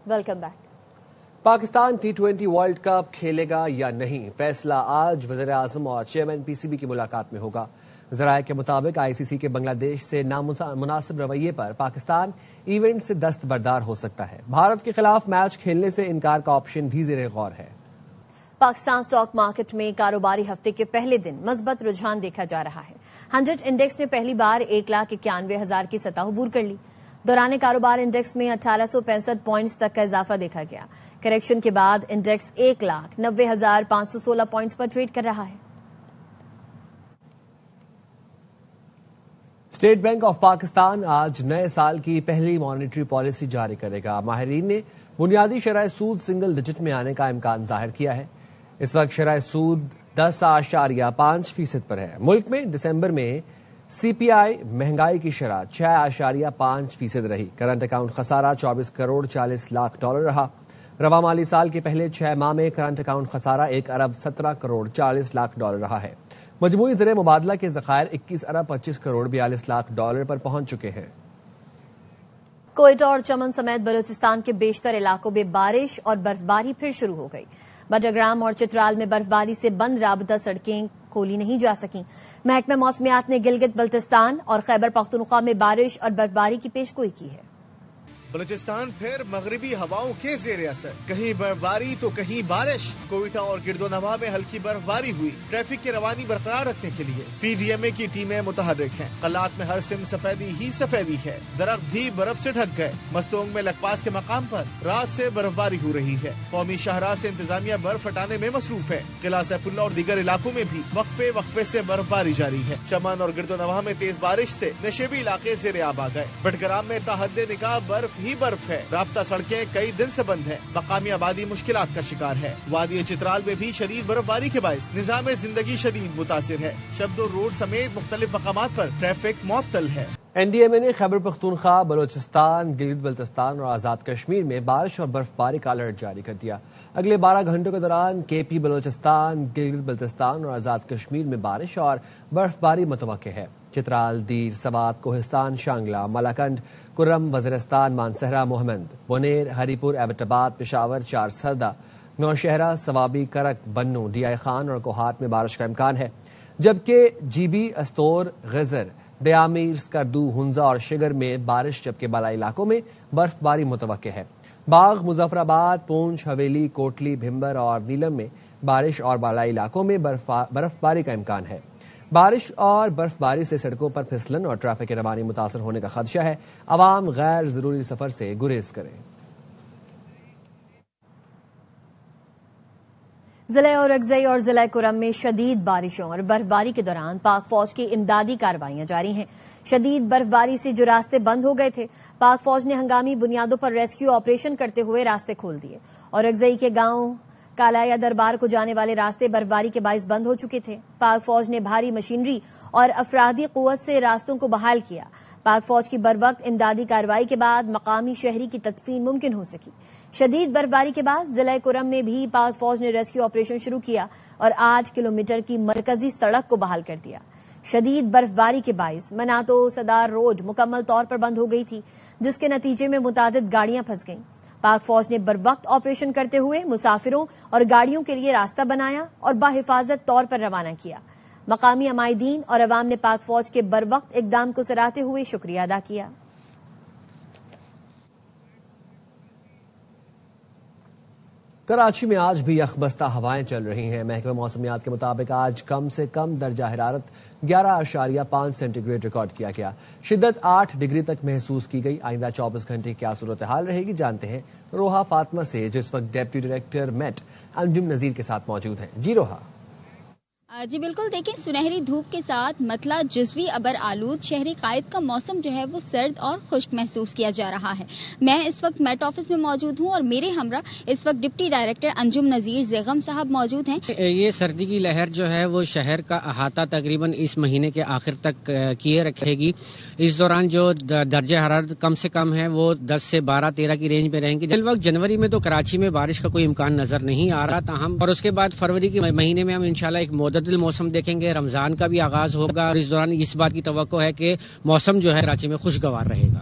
Welcome back. Pakistan T20 world cup کھیلے گا یا نہیں، فیصلہ آج وزیر اعظم اور چیئرمین PCB کی ملاقات میں ہوگا۔ ذرائع کے مطابق ICC کے بنگلہ دیش سے نامناسب رویے پر پاکستان ایونٹ سے دستبردار ہو سکتا ہے۔ بھارت کے خلاف میچ کھیلنے سے انکار کا آپشن بھی زیر غور ہے۔ پاکستان سٹاک مارکیٹ میں کاروباری ہفتے کے پہلے دن مثبت رجحان دیکھا جا رہا ہے۔ 100 انڈیکس نے پہلی بار 1,91,000 کی سطح عبور کر لی۔ دوران کاروبار انڈیکس میں 1865 پوائنٹس تک کا اضافہ دیکھا گیا۔ کریکشن کے بعد انڈیکس 1,90,516 پوائنٹس پر ٹریڈ کر رہا ہے۔ اسٹیٹ بینک آف پاکستان آج نئے سال کی پہلی مانیٹری پالیسی جاری کرے گا۔ ماہرین نے بنیادی شرح سود سنگل ڈجٹ میں آنے کا امکان ظاہر کیا ہے۔ اس وقت شرح سود 10.5% پر ہے۔ ملک میں دسمبر میں CPI مہنگائی کی شرح 6.5% رہی۔ کرنٹ اکاؤنٹ خسارہ 24 کروڑ 40 لاکھ ڈالر رہا۔ رواں مالی سال کے پہلے 6 ماہ میں کرنٹ اکاؤنٹ خسارہ 1 ارب 17 کروڑ 40 لاکھ ڈالر رہا ہے۔ مجموعی زر مبادلہ کے ذخائر 21 ارب 25 کروڑ 42 لاکھ ڈالر پر پہنچ چکے ہیں۔ کوئٹہ اور چمن سمیت بلوچستان کے بیشتر علاقوں میں بارش اور برفباری پھر شروع ہو گئی۔ بٹرگرام اور چترال میں برفباری سے بند رابطہ سڑکیں کھولی نہیں جا سکیں۔ محکمہ موسمیات نے گلگت بلتستان اور خیبر پختونخوا میں بارش اور برفباری کی پیشگوئی کی ہے۔ بلوچستان پھر مغربی ہواؤں کے زیر اثر، کہیں برفباری تو کہیں بارش۔ کوئٹہ اور گرد و نواح میں ہلکی برفباری ہوئی۔ ٹریفک کی روانی برقرار رکھنے کے لیے PDMA کی ٹیمیں متحرک ہیں۔ قلات میں ہر سم سفیدی ہی سفیدی ہے، درخت بھی برف سے ڈھک گئے۔ مستونگ میں لکپاس کے مقام پر رات سے برفباری ہو رہی ہے۔ قومی شاہراہ سے انتظامیہ برف ہٹانے میں مصروف ہے۔ قلعہ سیف اللہ اور دیگر علاقوں میں بھی وقفے سے برفباری جاری ہے۔ چمن اور گرد و نواح میں تیز بارش سے نشیبی علاقے زیر آب آ گئے۔ بٹگرام میں تاحد نکاح برف ہی برف ہے۔ رابطہ سڑکیں کئی دن سے بند ہیں۔ مقامی آبادی مشکلات کا شکار ہے۔ وادی چترال میں بھی شدید برفباری کے باعث نظام زندگی شدید متاثر ہے۔ شبدو روڈ سمیت مختلف مقامات پر ٹریفک معطل ہے۔ NDMA نے خیبر پختونخوا، بلوچستان، گلگت بلتستان اور آزاد کشمیر میں بارش اور برفباری کا الرٹ جاری کر دیا۔ اگلے 12 گھنٹوں کے دوران KP بلوچستان، گلگت بلتستان اور آزاد کشمیر میں بارش اور برفباری متوقع ہے۔ چترال، دیر، سوات، کوہستان، شانگلہ، ملاکنڈ، کرم، وزیرستان، مانسہرہ، محمد، بونیر، ہری پور، ایبٹ آباد، پشاور، چارسدہ، نوشہرہ، سوابی، کرک، بنوں، DI خان اور کوہاٹ میں بارش کا امکان ہے، جبکہ GB، استور، غزر، بیامیر، سکردو، ہنزا اور شگر میں بارش، جبکہ بالائی علاقوں میں برفباری متوقع ہے۔ باغ، مظفر آباد، پونچھ، حویلی، کوٹلی، بھمبر اور نیلم میں بارش اور بالائی علاقوں میں برفباری کا امکان ہے۔ بارش اور برفباری سے سڑکوں پر پھسلن اور ٹریفک کی روانی متاثر ہونے کا خدشہ ہے۔ عوام غیر ضروری سفر سے گریز کریں۔ ضلع اورکزئی اور ضلع کرم میں شدید بارشوں اور برفباری کے دوران پاک فوج کی امدادی کارروائیاں جاری ہیں۔ شدید برفباری سے جو راستے بند ہو گئے تھے، پاک فوج نے ہنگامی بنیادوں پر ریسکیو آپریشن کرتے ہوئے راستے کھول دیے۔ اورکزئی کے گاؤں کالایا دربار کو جانے والے راستے برفباری کے باعث بند ہو چکے تھے۔ پاک فوج نے بھاری مشینری اور افرادی قوت سے راستوں کو بحال کیا۔ پاک فوج کی بروقت امدادی کارروائی کے بعد مقامی شہری کی تدفین ممکن ہو سکی۔ شدید برفباری کے بعد ضلع کرم میں بھی پاک فوج نے ریسکیو آپریشن شروع کیا اور 8 کلومیٹر کی مرکزی سڑک کو بحال کر دیا۔ شدید برفباری کے باعث مناتو صدار روڈ مکمل طور پر بند ہو گئی تھی، جس کے نتیجے میں متعدد گاڑیاں پھنس گئیں۔ پاک فوج نے بروقت آپریشن کرتے ہوئے مسافروں اور گاڑیوں کے لیے راستہ بنایا اور بحفاظت طور پر روانہ کیا۔ مقامی عمائدین اور عوام نے پاک فوج کے بروقت اقدام کو سراہتے ہوئے شکریہ ادا کیا۔ کراچی میں آج بھی یخبستہ ہوائیں چل رہی ہیں۔ محکمہ موسمیات کے مطابق آج کم سے کم درجہ حرارت 11.5 سینٹی گریڈ ریکارڈ کیا گیا۔ شدت 8 ڈگری تک محسوس کی گئی۔ آئندہ 24 گھنٹے کیا صورتحال رہے گی، جانتے ہیں روحا فاطمہ سے، جو اس وقت ڈپٹی ڈائریکٹر میٹ انجم نذیر کے ساتھ موجود ہیں۔ جی روحا۔ جی بالکل، دیکھیں سنہری دھوپ کے ساتھ مطلع جزوی ابر آلود شہری قائد کا موسم جو ہے وہ سرد اور خشک محسوس کیا جا رہا ہے۔ میں اس وقت میٹ آفس میں موجود ہوں اور میرے ہمراہ اس وقت ڈپٹی ڈائریکٹر انجم نذیر زیغم صاحب موجود ہیں۔ یہ سردی کی لہر جو ہے وہ شہر کا احاطہ تقریباً اس مہینے کے آخر تک کیے رکھے گی۔ اس دوران جو درجہ حرارت کم سے کم ہے وہ 10 سے 12-13 کی رینج میں رہیں گی۔ فی الوقت جنوری میں تو کراچی میں بارش کا کوئی امکان نظر نہیں آ رہا، تاہم اور اس کے بعد فروری کے مہینے میں ہم انشاءاللہ ایک معتدل موسم دیکھیں گے۔ رمضان کا بھی آغاز ہوگا اور اس دوران اس بات کی توقع ہے کہ موسم جو ہے کراچی میں خوشگوار رہے گا۔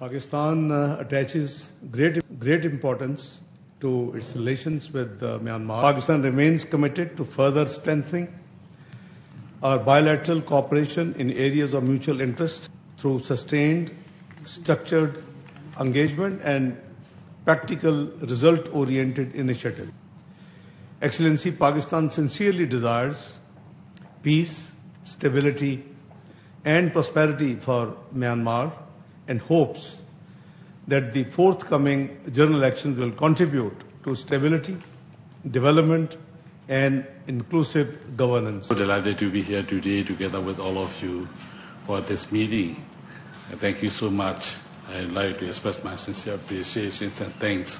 Pakistan attaches great importance to its relations with Myanmar. Pakistan remains committed to further strengthening our bilateral cooperation in areas of mutual interest through sustained, structured engagement and practical, result-oriented initiative. Excellency, Pakistan sincerely desires peace, stability, and prosperity for Myanmar and hopes that the forthcoming general elections will contribute to stability, development, and inclusive governance. I'm delighted to be here today together with all of you for this meeting. Thank you so much. I'd like to express my sincere appreciation and thanks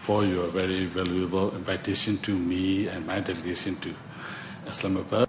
for your very valuable invitation to me and my delegation to Islamabad.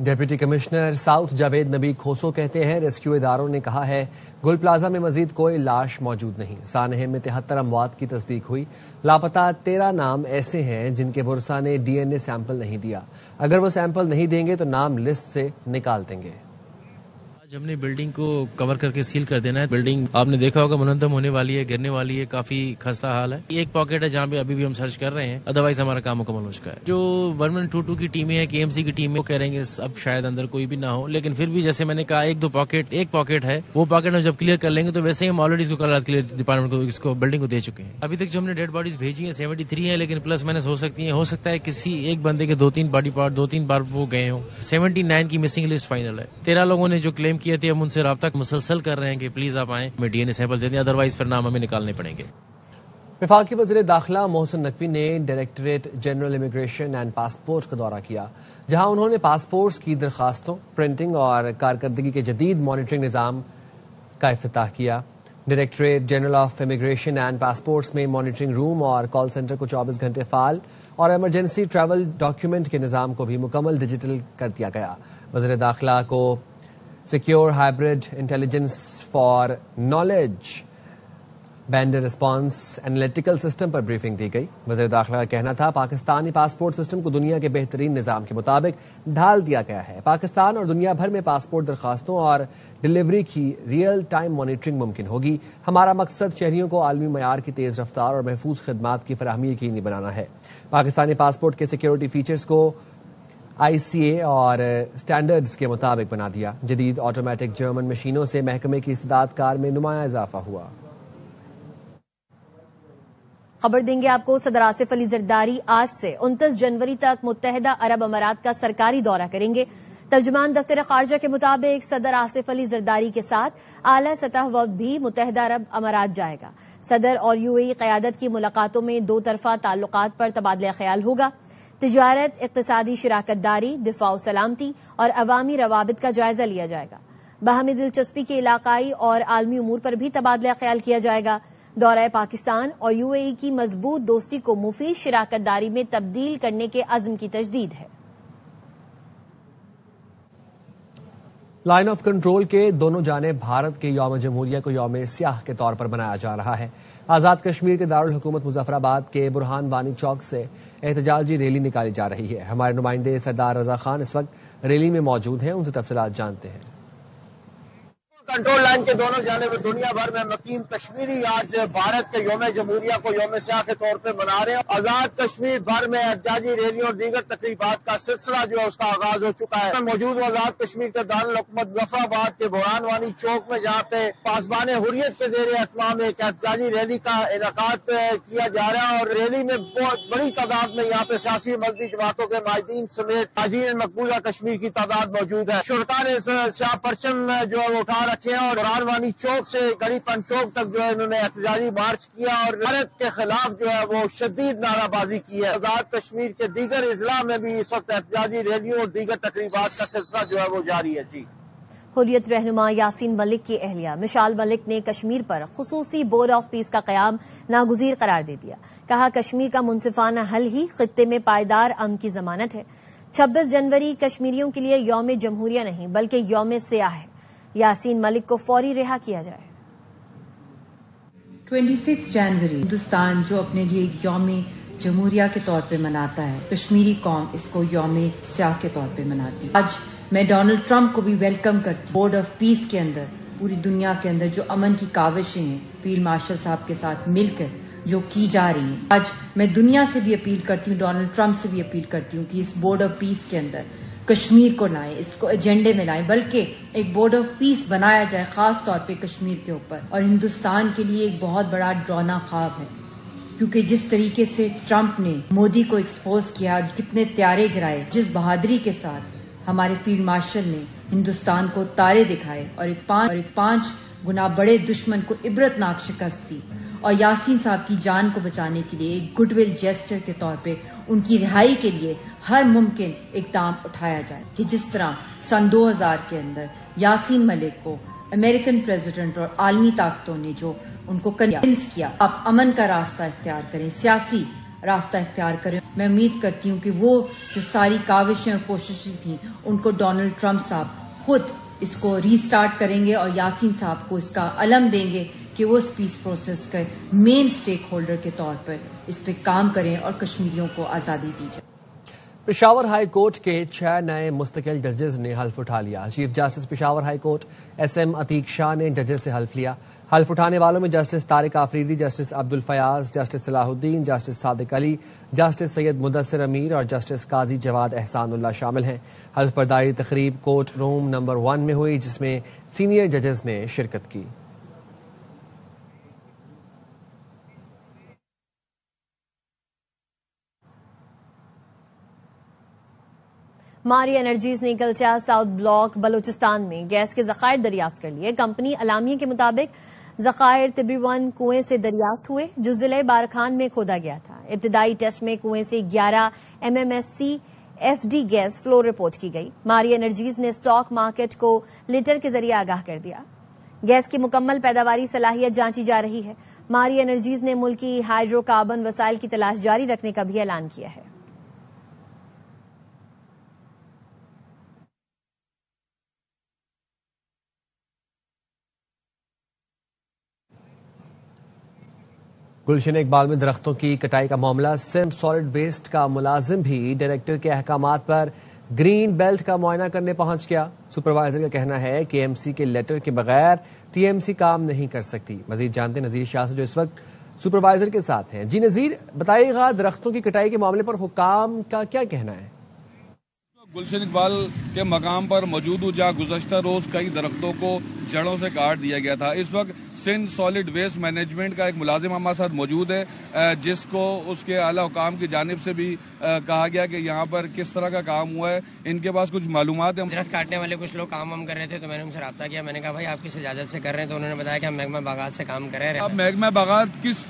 Deputy commissioner south Javed نبی کھوسو کہتے ہیں rescue اداروں نے کہا ہے گل plaza میں مزید کوئی لاش موجود نہیں. سانحہ میں 73 اموات کی تصدیق ہوئی. لاپتہ 13 نام ایسے ہیں جن کے ورثاء نے DNA سیمپل نہیں دیا. اگر وہ سیمپل نہیں دیں گے تو نام لسٹ سے نکال دیں گے. آج ہم نے بلڈنگ کو کور کر کے سیل کر دینا ہے. بلڈنگ آپ نے دیکھا ہوگا منہدم ہونے والی ہے, گرنے والی ہے, کافی خستہ حال ہے. ایک پاکٹ ہے جہاں پہ ابھی بھی ہم سرچ کر رہے ہیں, ادروائز ہمارا کام مکمل ہو چکا ہے. جو 1122 کی ٹیمیں ہیں, KMC کی ٹیم ہے, وہ کہہ رہے ہیں اب شاید اندر کوئی بھی نہ ہو, لیکن پھر بھی جیسے میں نے کہا ایک پاکٹ ہے, وہ پاکٹ ہم جب کلیئر کر لیں گے تو ویسے ہی ہم آلریڈی اس کو کل رات کلیئر ڈپارٹمنٹ کو اس کو بلڈنگ کو دے چکے ہیں. ابھی تک جو ہم نے ڈیڈ باڈیز بھیجی ہیں 73 ہیں, لیکن پلس مائنس ہو سکتی ہیں. ہو سکتا ہے کسی ایک بندے کے 2-3 باڈی پارٹ 2-3 بار وہ گئے ہوں. 79 کی مسنگ لسٹ فائنل ہے. 13 لوگوں نے جو کلیم کیے تھے ہم ان سے تک مسلسل کر رہے ہیں کہ پلیز آپ آئیں, ہمیں DNA سیمپل دے دیں, ادروائز پھر نام ہمیں نکالنے پڑیں گے. وفاقی وزیر داخلہ محسن نقوی نے directorate general immigration and passport کا دورہ کیا, جہاں انہوں نے پاسپورٹس کی درخواستوں, پرنٹنگ اور کارکردگی کے جدید مانیٹرنگ نظام کا افتتاح کیا. Directorate general of immigration and passports میں مانیٹرنگ روم اور کال سینٹر کو 24 گھنٹے فعال اور ایمرجنسی ٹریول ڈاکیومنٹ کے نظام کو بھی مکمل ڈیجیٹل کر دیا گیا. وزیر داخلہ کو secure hybrid intelligence for knowledge band response analytical system پر بریفنگ دی گئی. وزیر داخلہ کا کہنا تھا پاکستانی پاسپورٹ سسٹم کو دنیا کے بہترین نظام کے مطابق ڈھال دیا گیا ہے. پاکستان اور دنیا بھر میں پاسپورٹ درخواستوں اور ڈلیوری کی ریئل ٹائم مانیٹرنگ ممکن ہوگی. ہمارا مقصد شہریوں کو عالمی معیار کی تیز رفتار اور محفوظ خدمات کی فراہمی یقینی بنانا ہے. پاکستانی پاسپورٹ کے سیکیورٹی فیچرز کو ICA اور سٹینڈرڈز کے مطابق بنا دیا. جدید آٹومیٹک جرمن مشینوں سے محکمے کی استعداد کار میں نمایاں اضافہ ہوا. خبر دیں گے آپ کو. صدر آصف علی زرداری آج سے 29 جنوری تک متحدہ عرب امارات کا سرکاری دورہ کریں گے. ترجمان دفتر خارجہ کے مطابق صدر آصف علی زرداری کے ساتھ اعلی سطح وفد بھی متحدہ عرب امارات جائے گا. صدر اور UAE قیادت کی ملاقاتوں میں 2 طرفہ تعلقات پر تبادلہ خیال ہوگا. تجارت, اقتصادی شراکت داری, دفاع و سلامتی اور عوامی روابط کا جائزہ لیا جائے گا. باہمی دلچسپی کے علاقائی اور عالمی امور پر بھی تبادلہ خیال کیا جائے گا. دورہ پاکستان اور UAE کی مضبوط دوستی کو مفید شراکت داری میں تبدیل کرنے کے عزم کی تجدید ہے. لائن آف کنٹرول کے دونوں جانب بھارت کے یوم جمہوریہ کو یوم سیاہ کے طور پر منایا جا رہا ہے. آزاد کشمیر کے دارالحکومت مظفر آباد کے برہان وانی چوک سے احتجاجی ریلی نکالی جا رہی ہے. ہمارے نمائندے سردار رضا خان اس وقت ریلی میں موجود ہیں, ان سے تفصیلات جانتے ہیں. کنٹرول لائن کے دونوں جانب دنیا بھر میں مقیم کشمیری آج بھارت کے یوم جمہوریہ کو یوم سیاہ کے طور پہ منا رہے ہیں. آزاد کشمیر بھر میں احتجاجی ریلیوں اور دیگر تقریبات کا سلسلہ جو ہے اس کا آغاز ہو چکا ہے. موجود آزاد کشمیر کے دارالحکومت مظفر آباد کے برہان وانی چوک میں, جہاں پہ پاسبان حریت کے زیر اہتمام ایک احتجاجی ریلی کا انعقاد کیا جا رہا ہے. اور ریلی میں بہت بڑی تعداد میں یہاں پہ سیاسی مذہبی جماعتوں کے مائدین سمیت تاجرین مقبوضہ کشمیر کی تعداد موجود ہے. شرکا نے سیاہ پرچم جو ہے وہ اٹھا رکھے اور برہان وانی چوک سے گڑی پن چوک تک جو ہے انہوں نے احتجاجی مارچ کیا اور بھارت کے خلاف جو ہے وہ شدید نعرہ بازی کی ہے. آزاد کشمیر کے دیگر اضلاع میں بھی اس وقت احتجاجی ریلیوں اور دیگر تقریبات کا سلسلہ جو ہے وہ جاری ہے. جی حریت رہنما یاسین ملک کی اہلیہ مشال ملک نے کشمیر پر خصوصی بورڈ آف پیس کا قیام ناگزیر قرار دے دیا. کہا کشمیر کا منصفانہ حل ہی خطے میں پائیدار امن کی ضمانت ہے. 26 جنوری کشمیریوں کے لیے یوم جمہوریہ نہیں بلکہ یوم سیاہ ہے. یاسین ملک کو فوری رہا کیا جائے. 26 جنوری ہندوستان جو اپنے لیے یوم جمہوریہ کے طور پہ مناتا ہے, کشمیری قوم اس کو یوم سیاہ کے طور پہ مناتی ہے. آج میں ڈونلڈ ٹرمپ کو بھی ویلکم کرتی ہوں. بورڈ آف پیس کے اندر پوری دنیا کے اندر جو امن کی کاوشیں ہیں فیلڈ مارشل صاحب کے ساتھ مل کر جو کی جا رہی ہیں, آج میں دنیا سے بھی اپیل کرتی ہوں, ڈونلڈ ٹرمپ سے بھی اپیل کرتی ہوں کہ اس بورڈ آف پیس کے اندر کشمیر کو لائیں, اس کو ایجنڈے میں لائیں, بلکہ ایک بورڈ آف پیس بنایا جائے خاص طور پہ کشمیر کے اوپر. اور ہندوستان کے لیے ایک بہت بڑا ڈرانا خواب ہے, کیونکہ جس طریقے سے ٹرمپ نے مودی کو ایکسپوز کیا, کتنے طیارے گرائے, جس بہادری کے ساتھ ہمارے فیلڈ مارشل نے ہندوستان کو تارے دکھائے اور ایک 5 گنا بڑے دشمن کو عبرتناک شکست دی, اور یاسین صاحب کی جان کو بچانے کے لیے ایک گڈ ول جیسچر کے طور پہ ان کی رہائی کے لیے ہر ممکن اقدام اٹھایا جائے. کہ جس طرح سن 2000 کے اندر یاسین ملک کو امریکن پریزیڈنٹ اور عالمی طاقتوں نے جو ان کو کنوینس کیا, آپ امن کا راستہ اختیار کریں, سیاسی راستہ اختیار کریں. میں امید کرتی ہوں کہ وہ جو ساری کاوشیں اور کوششیں تھیں ان کو ڈونلڈ ٹرمپ صاحب خود اس کو ری سٹارٹ کریں گے اور یاسین صاحب کو اس کا علم دیں گے کہ وہ اس پیس پروسیس کے مین سٹیک ہولڈر کے طور پر اس پہ کام کریں اور کشمیریوں کو آزادی دی جائے۔ پشاور ہائی کورٹ کے 6 نئے مستقل ججز نے حلف اٹھا لیا۔ Chief justice Peshawar high court SM Atiq Shah نے ججز سے حلف لیا۔ حلف اٹھانے والوں میں justice Tariq Afridi, justice Abdul Fayaz, justice Salahuddin, justice Sadiq Ali, justice Syed Mudassir Amir اور جسٹس قاضی جواد احسان اللہ شامل ہیں۔ حلف برداری تقریب کورٹ روم نمبر 1 میں ہوئی، جس میں سینئر ججز نے شرکت کی۔ ماری انرجیز نے کلچا ساؤتھ بلاک بلوچستان میں گیس کے ذخائر دریافت کر لیے۔ کمپنی اعلامیے کے مطابق ذخائر تبری-1 کنویں سے دریافت ہوئے جو ضلع بارکھان میں کھودا گیا تھا۔ ابتدائی ٹیسٹ میں کنویں سے 11 MMSC FD gas flow report کی گئی۔ ماری انرجیز نے اسٹاک مارکیٹ کو لیٹر کے ذریعے آگاہ کر دیا۔ گیس کی مکمل پیداواری صلاحیت جانچی جا رہی ہے۔ ماری انرجیز نے ملکی ہائیڈرو کاربن وسائل کی تلاش جاری رکھنے کا بھی اعلان کیا ہے۔ گلشن اقبال میں درختوں کی کٹائی کا معاملہ، سندھ سالڈ ویسٹ کا ملازم بھی ڈائریکٹر کے احکامات پر گرین بیلٹ کا معائنہ کرنے پہنچ گیا۔ سپروائزر کا کہنا ہے کہ KMC کے لیٹر کے بغیر TMC کام نہیں کر سکتی۔ مزید جانتے نذیر شاہ سے جو اس وقت سپروائزر کے ساتھ ہیں۔ جی نذیر، بتائیے گا درختوں کی کٹائی کے معاملے پر حکام کا کیا کہنا ہے؟ گلشن اقبال کے مقام پر موجود ہوں جہاں گزشتہ روز کئی درختوں کو جڑوں سے کاٹ دیا گیا تھا۔ اس وقت سندھ سالڈ ویسٹ مینجمنٹ کا ایک ملازم ہمارے ساتھ موجود ہے، جس کو اس کے اعلی حکام کی جانب سے بھی کہا گیا کہ یہاں پر کس طرح کا کام ہوا ہے۔ ان کے پاس کچھ معلومات ہیں۔ درخت کاٹنے والے کچھ لوگ کام کر رہے تھے تو میں نے ان سے رابطہ کیا۔ میں نے کہا بھائی آپ کس اجازت سے کر رہے ہیں؟ تو انہوں نے بتایا کہ ہم محکمہ باغات سے کام کر رہے ہیں۔ اب محکمہ باغات کس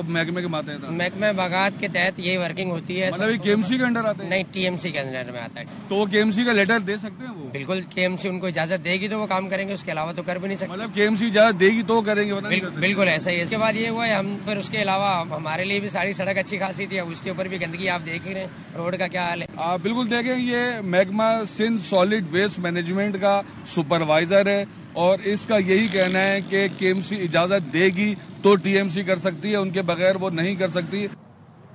محکمے کے ماتحت ہے؟ محکمہ باغات کے تحت یہی ورکنگ ہوتی ہے۔ مطلب KMC کے انڈر آتے ہیں؟ نہیں، TMC کے انڈر میں آتا ہے۔ تو وہ KMC کا لیٹر دے سکتے ہیں؟ وہ بالکل KMC ان کو اجازت دے گی تو وہ کام کریں گے، اس کے علاوہ تو کر بھی نہیں سکتے۔ مطلب KMC اجازت دے گی تو کریں گے؟ بالکل ایسا ہی ہے۔ اس کے بعد یہ ہوا ہے ہم پھر اس کے علاوہ ہمارے لیے بھی ساری سڑک اچھی خاصی تھی، اب اس کے اوپر بھی گندگی آپ دیکھ ہی رہے ہیں، روڈ کا کیا حال ہے۔ آپ بالکل دیکھیں، یہ محکمہ سندھ سالڈ ویسٹ مینجمنٹ کا سپروائزر ہے اور اس کا یہی کہنا ہے کہ KMC اجازت دے گی تو TMC کر سکتی ہے، ان کے بغیر وہ نہیں کر سکتی۔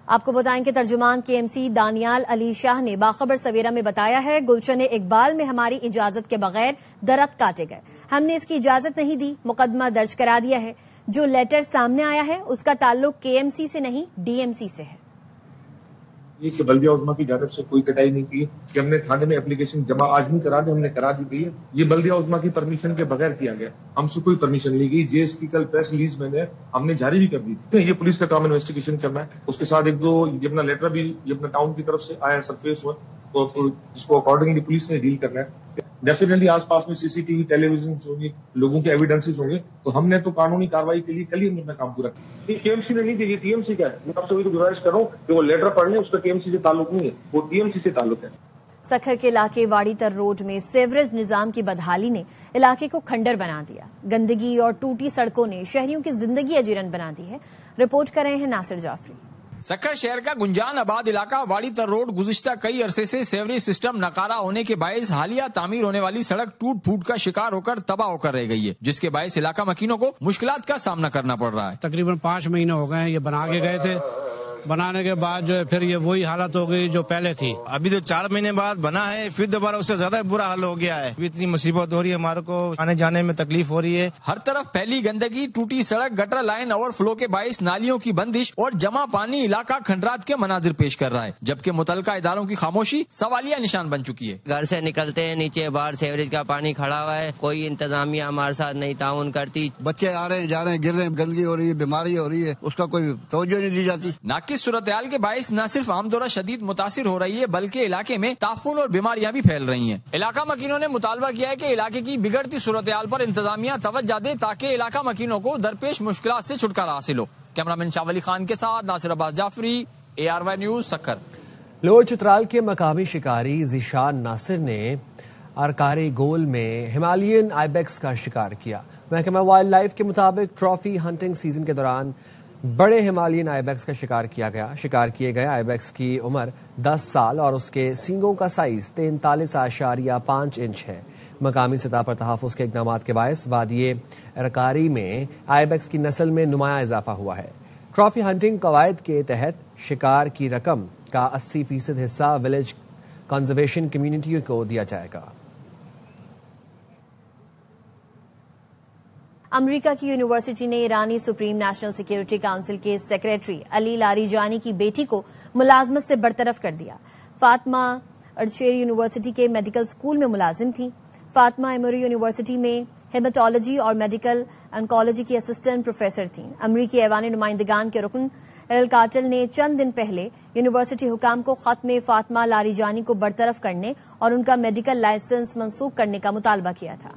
آپ کو بتائیں کہ ترجمان KMC دانیال علی شاہ نے باخبر سویرا میں بتایا ہے گلشن اقبال میں ہماری اجازت کے بغیر درخت کاٹے گئے، ہم نے اس کی اجازت نہیں دی، مقدمہ درج کرا دیا ہے۔ جو لیٹر سامنے آیا ہے اس کا تعلق KMC سے نہیں DMC سے ہے۔ یہ کہ بلدیہ عظمیٰ کی جانب سے کوئی کٹائی نہیں کی کہ ہم نے تھانے میں اپلیکیشن جمع آج نہیں کرا دی، ہم نے کرا دی گئی ہے۔ یہ بلدیہ عظمیٰ کی پرمیشن کے بغیر کیا گیا، ہم سے کوئی پرمیشن لی گئی۔ JS کی کل پریس ریلیز میں نے ہم نے جاری بھی کر دی تھی۔ یہ پولیس کا کام انویسٹیگیشن کرنا ہے، اس کے ساتھ ایک دو یہ اپنا لیٹر بھی یہ اپنا ٹاؤن کی طرف سے آیا سرفیس ہوا اور جس کو اکارڈنگلی پولیس نے ڈیل کرنا ہے۔ ڈیفینیٹلی آس پاس میں CCTV ٹیلی ویژن ہوں گے، لوگوں کے ایویڈنسز ہوں گے، تو ہم نے تو قانونی کارروائی کے لیے کل ہی اپنا کام پورا کیا۔ KMC نے نہیں دی، یہ TMC کا ہے۔ میں آپ سے وہی گزارش کر رہا ہوں کہ وہ لیٹر پڑھنے اس کا KMC سے تعلق نہیں ہے، وہ TMC سے تعلق ہے۔ سکھر کے علاقے واڑی تر روڈ میں سیوریج نظام کی بدحالی نے علاقے کو کھنڈر بنا دیا۔ گندگی اور ٹوٹی سڑکوں نے شہریوں کی زندگی اجیرن بنا دی ہے۔ رپورٹ کر رہے ہیں ناصر جعفری۔ سکھر شہر کا گنجان آباد علاقہ واڑی تر روڈ گزشتہ کئی عرصے سے سیوریج سسٹم ناکارہ ہونے کے باعث حالیہ تعمیر ہونے والی سڑک ٹوٹ پھوٹ کا شکار ہو کر تباہ ہو کر رہ گئی ہے، جس کے باعث علاقہ مکینوں کو مشکلات کا سامنا کرنا پڑ رہا ہے۔ تقریباً 5 مہینے ہو گئے ہیں یہ بنا کے گئے تھے، بنانے کے بعد جو ہے پھر یہ وہی حالت ہو گئی جو پہلے تھی۔ ابھی تو 4 مہینے بعد بنا ہے، پھر دوبارہ اس سے زیادہ برا حال ہو گیا ہے۔ اتنی مصیبت ہو رہی ہے، ہمارے کو آنے جانے میں تکلیف ہو رہی ہے۔ ہر طرف پھیلی گندگی، ٹوٹی سڑک، گٹر لائن اوور فلو کے باعث نالیوں کی بندش اور جمع پانی علاقہ کھنڈرات کے مناظر پیش کر رہا ہے، جبکہ متعلقہ اداروں کی خاموشی سوالیہ نشان بن چکی ہے۔ گھر سے نکلتے ہیں نیچے باہر سیوریج کا پانی کھڑا ہوا ہے، کوئی انتظامیہ ہمارے ساتھ نہیں تعاون کرتی۔ بچے آ رہے ہیں جا رہے ہیں، گر رہے ہیں، گندگی ہو رہی ہے، بیماری ہو رہی ہے، اس کا کوئی توجہ نہیں دی جاتی۔ ناقص صورتحال کے باعث نہ صرف آمدورہ شدید متاثر ہو رہی ہے بلکہ علاقے میں تعفن اور بیماریاں بھی پھیل رہی ہیں۔ علاقہ مکینوں نے مطالبہ کیا ہے کہ علاقے کی بگڑتی صورتحال پر انتظامیہ توجہ دے تاکہ علاقہ مکینوں کو درپیش مشکلات سے چھٹکارا حاصل ہو۔ کیمرامین شاہ ولی خان کے ساتھ Nasir Abbas Jafri, ARY news, Sukkur. Lower Chitral کے مقامی شکاری ذیشان ناصر نے ارکارے گول میں ہمالین آئیبیکس کا شکار کیا۔ محکمہ وائلڈ لائف کے مطابق ٹرافی ہنٹنگ سیزن کے دوران بڑے ہمالین آئیبیکس کا شکار کیے گئے آئیبیکس کی عمر 10 سال اور اس کے سینگوں کا سائز 43.5 انچ ہے۔ مقامی سطح پر تحفظ کے اقدامات کے باعث وادی ارکاری میں آئیبیکس کی نسل میں نمایاں اضافہ ہوا ہے۔ ٹرافی ہنٹنگ قواعد کے تحت شکار کی رقم کا 80% حصہ ولیج کنزرویشن کمیونٹی کو دیا جائے گا۔ امریکہ کی یونیورسٹی نے ایرانی سپریم نیشنل سیکیورٹی کونسل کے سیکریٹری علی لاریجانی کی بیٹی کو ملازمت سے برطرف کر دیا۔ فاطمہ ارچیری یونیورسٹی کے میڈیکل اسکول میں ملازم تھیں۔ فاطمہ ایموری یونیورسٹی میں ہیماٹولوجی اور میڈیکل انکالوجی کی اسسٹنٹ پروفیسر تھیں۔ امریکی ایوان نمائندگان کے رکن ایل کارٹل نے چند دن پہلے یونیورسٹی حکام کو خط میں فاطمہ لاریجانی کو برطرف کرنے اور ان کا میڈیکل لائسنس منسوخ کرنے کا مطالبہ کیا تھا۔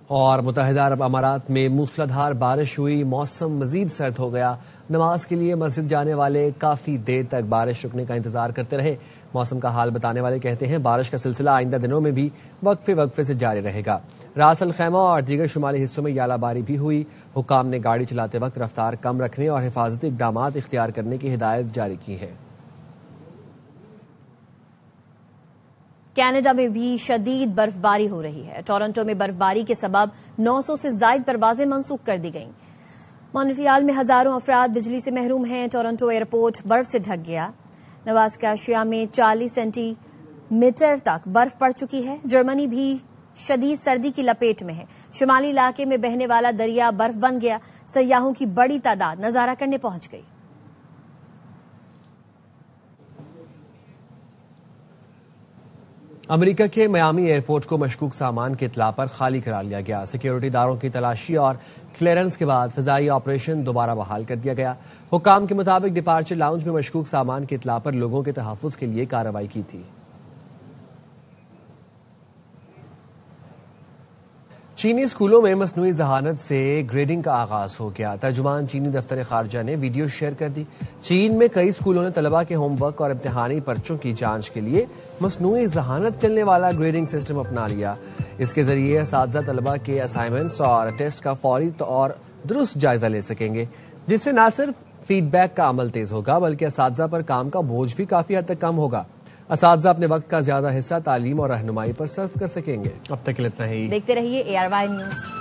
اور متحدہ عرب امارات میں موسلادھار بارش ہوئی، موسم مزید سرد ہو گیا۔ نماز کے لیے مسجد جانے والے کافی دیر تک بارش رکنے کا انتظار کرتے رہے۔ موسم کا حال بتانے والے کہتے ہیں بارش کا سلسلہ آئندہ دنوں میں بھی وقفے سے جاری رہے گا۔ راس الخیمہ اور دیگر شمالی حصوں میں یالہ باری بھی ہوئی۔ حکام نے گاڑی چلاتے وقت رفتار کم رکھنے اور حفاظتی اقدامات اختیار کرنے کی ہدایت جاری کی ہے۔ کینیڈا میں بھی شدید برف باری ہو رہی ہے۔ ٹورنٹو میں برف باری کے سبب 900 سے زائد پروازیں منسوخ کر دی گئیں۔ مونٹریال میں ہزاروں افراد بجلی سے محروم ہیں۔ ٹورنٹو ایئرپورٹ برف سے ڈھک گیا۔ نوا اسکوشیا میں 40 سینٹی میٹر تک برف پڑ چکی ہے۔ جرمنی بھی شدید سردی کی لپیٹ میں ہے۔ شمالی علاقے میں بہنے والا دریا برف بن گیا۔ سیاحوں کی بڑی تعداد نظارہ کرنے پہنچ گئی۔ امریکہ کے میامی ایئرپورٹ کو مشکوک سامان کی اطلاع پر خالی کرا لیا گیا۔ سیکیورٹی داروں کی تلاشی اور کلیئرنس کے بعد فضائی آپریشن دوبارہ بحال کر دیا گیا۔ حکام کے مطابق ڈپارچر لاؤنج میں مشکوک سامان کی اطلاع پر لوگوں کے تحفظ کے لیے کارروائی کی تھی۔ چینی اسکولوں میں مصنوعی ذہانت سے گریڈنگ کا آغاز ہو گیا۔ ترجمان چینی دفتر خارجہ نے ویڈیو شیئر کر دی۔ چین میں کئی اسکولوں نے طلباء کے ہوم ورک اور امتحانی پرچوں کی جانچ کے لیے مصنوعی ذہانت چلنے والا گریڈنگ سسٹم اپنا لیا۔ اس کے ذریعے اساتذہ طلباء کے اسائنمنٹس اور ٹیسٹ کا فوری اور درست جائزہ لے سکیں گے، جس سے نہ صرف فیڈ بیک کا عمل تیز ہوگا بلکہ اساتذہ پر کام کا بوجھ بھی کافی حد تک کم ہوگا۔ اساتذہ اپنے وقت کا زیادہ حصہ تعلیم اور رہنمائی پر صرف کر سکیں گے۔ اب تک اتنا ہی۔ دیکھتے رہیے ARY نیوز۔